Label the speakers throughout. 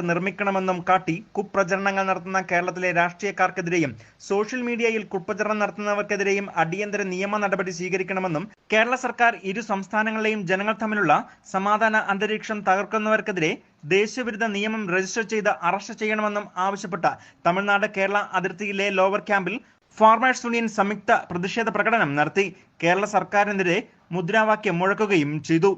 Speaker 1: നിർമ്മിക്കണമെന്നും കാട്ടി കുപ്രചരണങ്ങൾ നടത്തുന്ന കേരളത്തിലെ രാഷ്ട്രീയക്കാർക്കെതിരെയും സോഷ്യൽ മീഡിയയിൽ കുപ്രചരണം നടത്തുന്നവർക്കെതിരെയും അടിയന്തര നിയമ നടപടി സ്വീകരിക്കണമെന്നും കേരള സർക്കാർ ഇരു സംസ്ഥാനങ്ങളിലെയും ജനങ്ങൾ തമ്മിലുള്ള സമാധാന അന്തരീക്ഷം തകർക്കുന്നവർക്കെതിരെ ദേശവിരുദ്ധ നിയമം രജിസ്റ്റർ ചെയ്ത് അറസ്റ്റ് ചെയ്യണമെന്നും ആവശ്യപ്പെട്ട തമിഴ്നാട് കേരള അതിർത്തിയിലെ ലോവർ ക്യാമ്പിൽ ഫാർമേഴ്സ് യൂണിയൻ സംയുക്ത പ്രതിഷേധ പ്രകടനം നടത്തി. കേരള സർക്കാരിനെതിരെ മുദ്രാവാക്യം മുഴക്കുകയും ചെയ്തു.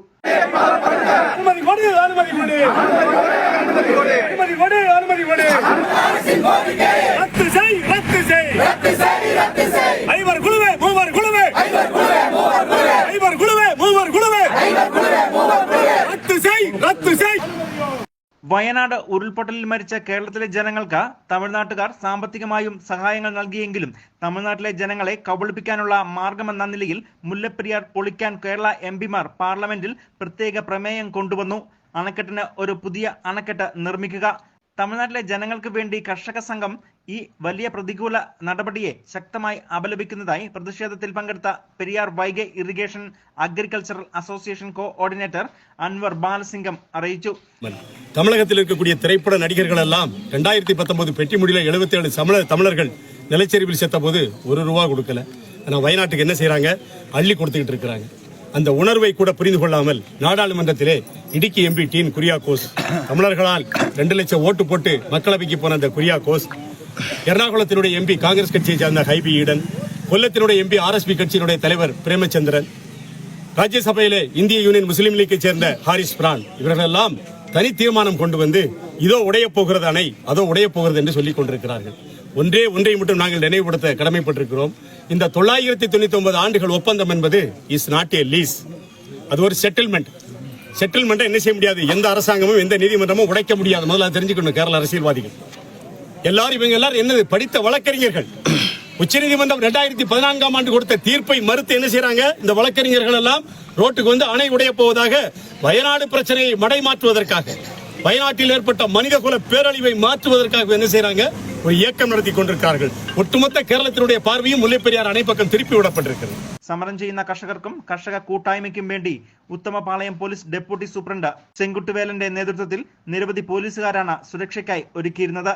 Speaker 1: വയനാട് ഉരുൾപൊട്ടലിൽ മരിച്ച കേരളത്തിലെ ജനങ്ങൾക്ക് തമിഴ്നാട്ടുകാർ സാമ്പത്തികമായും സഹായങ്ങൾ നൽകിയെങ്കിലും തമിഴ്നാട്ടിലെ ജനങ്ങളെ കബളിപ്പിക്കാനുള്ള മാർഗമെന്ന നിലയിൽ മുല്ലപ്പെരിയാർ പൊളിക്കാൻ കേരള എംപിമാർ പാർലമെന്റിൽ പ്രത്യേക പ്രമേയം കൊണ്ടുവന്നു. അണക്കെട്ടിന് ഒരു പുതിയ അണക്കെട്ട് നിർമ്മിക്കുക. തമിഴ്നാട്ടിലെ ജനങ്ങൾക്ക് വേണ്ടി കർഷക സംഘം ഈ വലിയ പ്രതികൂല നടപടിയെ ശക്തമായി അപലപിക്കുന്നതായി പ്രതിഷേധത്തിൽ പങ്കെടുത്ത Periyar Vaigai irrigation agricultural association coordinator Anwar Balasingam അറിയിച്ചു.
Speaker 2: தமிழகத்தில் இருக்கக்கூடிய திரைப்பட நடிகர்கள் எல்லாம் 2019 பெட்டிமுடியில 77 தமிழர்கள் நிலச்சரிவில் செத்த போது ₹1 கொடுக்கல. ஆனா வயநாட்டுக்கு என்ன செய்யறாங்க? அள்ளி கொடுத்துக்கிட்டு இருக்காங்க. அந்த உணர்வை கூட புரிந்து கொள்ளாமல் நாடாளுமன்றத்திலே இடுக்கி எம்பி டீன் குரியாக்கோஸ் தமிழர்களால் 2 லட்சம் ஓட்டு போட்டு மக்களவைக்கு போன அந்த குரியாக்கோஸ், எர்ணாகுளத்தினுடைய எம்பி காங்கிரஸ் கட்சியை சேர்ந்த ஹைபி ஈடன், கொல்லத்தினுடைய எம்பி ஆர்எஸ்பி கட்சியினுடைய தலைவர் பிரேமச்சந்திரன், ராஜ்யசபையிலே இந்திய யூனியன் முஸ்லீம் லீக்கை சேர்ந்த ஹாரிஸ் பிரான், இவர்களெல்லாம் தனி தீர்மானம் கொண்டு வந்து இதோ உடைய போகிறது அணை, அதோ உடைய போகிறது என்று சொல்லிக் கொண்டிருக்கிறார்கள். ஒன்றை மட்டும் நாங்கள் நினைவுபடுத்த கடமைப்பட்டிருக்கிறோம். இந்த 999 ஆண்டுகள் ஒப்பந்தம் என்பது இஸ் நாட் ஏ லீஸ், அது ஒரு செட்டில்மெண்ட். செட்டில்மெண்ட் என்ன செய்ய முடியாது, எந்த அரசாங்கமும் எந்த நீதிமன்றமும் உடைக்க முடியாது. முதல்ல தெரிஞ்சுக்கணும் கேரள அரசியல்வாதிகள் இவங்க எல்லாரும் என்னது படித்த வழக்கறிஞர்கள். உச்சநீதிமன்றம் 2014ஆம் ஆண்டு கொடுத்த தீர்ப்பை மறுத்து என்ன செய்யறாங்க, இந்த வழக்கறிஞர்கள் எல்லாம் ரோட்டுக்கு வந்து அணை உடைய போவதாக, வயநாடு பிரச்சனையை மடை மாற்றுவதற்காக, வயநாட்டில் ஏற்பட்ட மனிதகுல பேரழிவை மாற்றுவதற்காக என்ன செய்யறாங்க, ஒரு இயக்கம் நடத்தி கொண்டிருக்கிறார்கள். ஒட்டுமொத்த കേരളത്തിനുடைய பார்வையும் മുല്ലപ്പെരിയാർ അണை പക്കം തിരുപ്പി വിടപ്പെട്ടിരിക്കുന്നു.
Speaker 1: സമരം ചെയ്യുന്ന കർഷകർക്കും കർഷക കൂട്ടായ്മയ്ക്കും വേണ്ടി ഉത്തമപാളയം പോലീസ് ഡെപ്യൂട്ടി സൂപ്രണ്ട് ചെങ്കുട്ടുവേലന്റെ നേതൃത്വത്തിൽ നിരവധി പോലീസുകാരാണ് സുരക്ഷയ്ക്കായി ഒരുക്കിയിരുന്നത്.